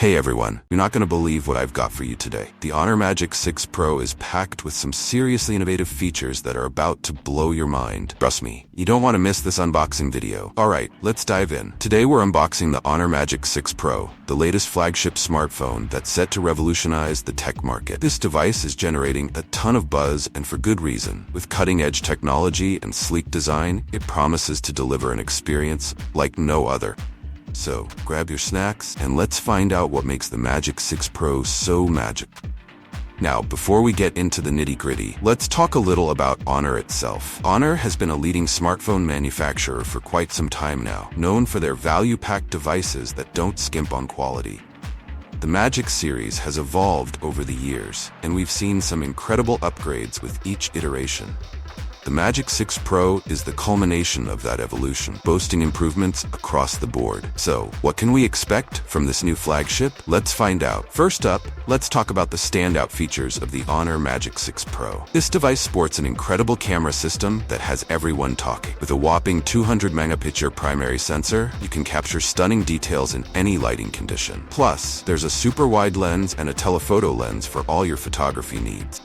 Hey everyone, you're not going to believe what I've got for you today. The Honor Magic 6 Pro is packed with some seriously innovative features that are about to blow your mind. Trust me, you don't want to miss this unboxing video. Alright, let's dive in. Today we're unboxing the Honor Magic 6 Pro, the latest flagship smartphone that's set to revolutionize the tech market. This device is generating a ton of buzz, and for good reason. With cutting-edge technology and sleek design, it promises to deliver an experience like no other. So, grab your snacks and let's find out what makes the Magic 6 Pro so magic. Now, before we get into the nitty-gritty, let's talk a little about Honor itself. Honor has been a leading smartphone manufacturer for quite some time now, known for their value-packed devices that don't skimp on quality. The Magic series has evolved over the years, and we've seen some incredible upgrades with each iteration. The Magic 6 Pro is the culmination of that evolution, boasting improvements across the board. So, what can we expect from this new flagship? Let's find out. First up, let's talk about the standout features of the Honor Magic 6 Pro. This device sports an incredible camera system that has everyone talking. With a whopping 200-megapixel primary sensor, you can capture stunning details in any lighting condition. Plus, there's a super wide lens and a telephoto lens for all your photography needs.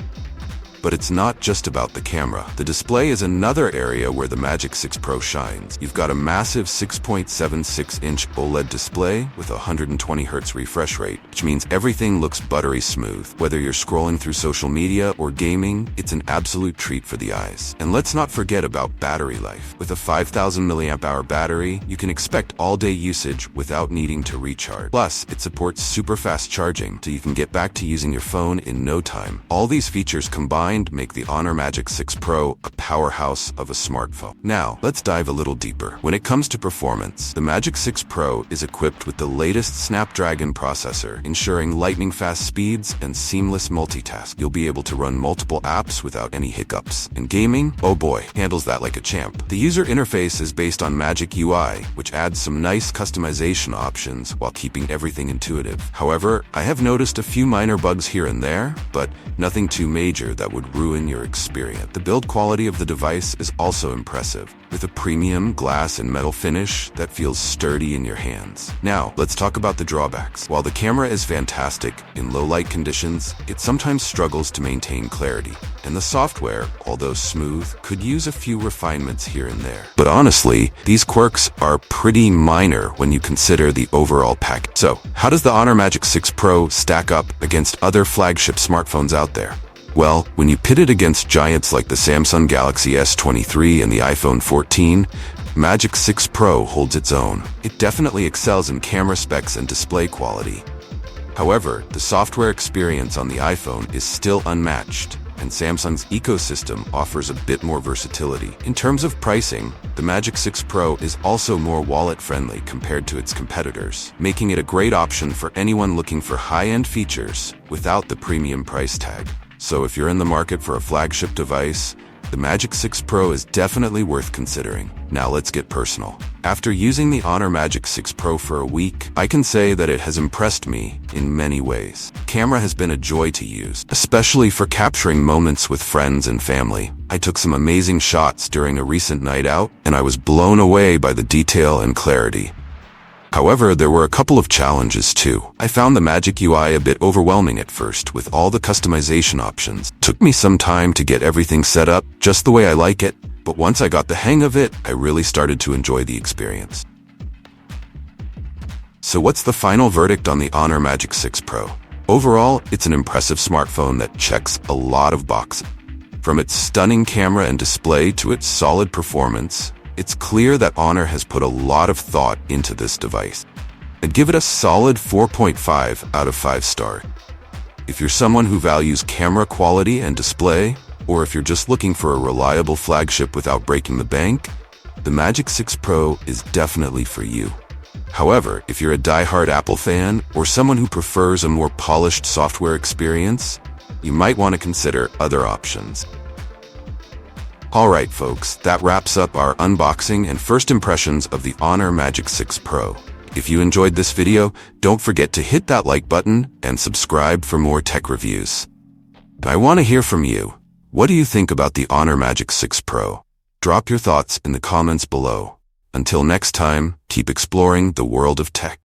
But it's not just about the camera. The display is another area where the Magic 6 Pro shines. You've got a massive 6.76-inch OLED display with a 120 Hz refresh rate, which means everything looks buttery smooth. Whether you're scrolling through social media or gaming, it's an absolute treat for the eyes. And let's not forget about battery life. With a 5,000 mAh battery, you can expect all-day usage without needing to recharge. Plus, it supports super fast charging, so you can get back to using your phone in no time. All these features combined make the Honor Magic 6 Pro a powerhouse of a smartphone. Now, let's dive a little deeper. When it comes to performance, the Magic 6 Pro is equipped with the latest Snapdragon processor, ensuring lightning-fast speeds and seamless multitask. You'll be able to run multiple apps without any hiccups. And gaming, oh boy, handles that like a champ. The user interface is based on Magic UI, which adds some nice customization options while keeping everything intuitive. However, I have noticed a few minor bugs here and there, but nothing too major that would ruin your experience. The build quality of the device is also impressive, with a premium glass and metal finish that feels sturdy in your hands. Now, let's talk about the drawbacks. While the camera is fantastic in low light conditions, it sometimes struggles to maintain clarity. And the software, although smooth, could use a few refinements here and there. But honestly, these quirks are pretty minor when you consider the overall package. So, how does the Honor Magic 6 Pro stack up against other flagship smartphones out there? Well, when you pit it against giants like the Samsung Galaxy S23 and the iPhone 14, Magic 6 Pro holds its own. It definitely excels in camera specs and display quality. However, the software experience on the iPhone is still unmatched, and Samsung's ecosystem offers a bit more versatility. In terms of pricing, the Magic 6 Pro is also more wallet-friendly compared to its competitors, making it a great option for anyone looking for high-end features without the premium price tag. So if you're in the market for a flagship device, the Magic 6 Pro is definitely worth considering. Now let's get personal. After using the Honor Magic 6 Pro for a week, I can say that it has impressed me in many ways. The camera has been a joy to use, especially for capturing moments with friends and family. I took some amazing shots during a recent night out, and I was blown away by the detail and clarity. However, there were a couple of challenges too. I found the Magic UI a bit overwhelming at first with all the customization options. It took me some time to get everything set up just the way I like it, but once I got the hang of it, I really started to enjoy the experience. So what's the final verdict on the Honor Magic 6 Pro? Overall, it's an impressive smartphone that checks a lot of boxes. From its stunning camera and display to its solid performance, it's clear that Honor has put a lot of thought into this device. I'd give it a solid 4.5 out of 5 stars. If you're someone who values camera quality and display, or if you're just looking for a reliable flagship without breaking the bank, the Magic 6 Pro is definitely for you. However, if you're a die-hard Apple fan, or someone who prefers a more polished software experience, you might want to consider other options. Alright folks, that wraps up our unboxing and first impressions of the Honor Magic 6 Pro. If you enjoyed this video, don't forget to hit that like button and subscribe for more tech reviews. I want to hear from you. What do you think about the Honor Magic 6 Pro? Drop your thoughts in the comments below. Until next time, keep exploring the world of tech.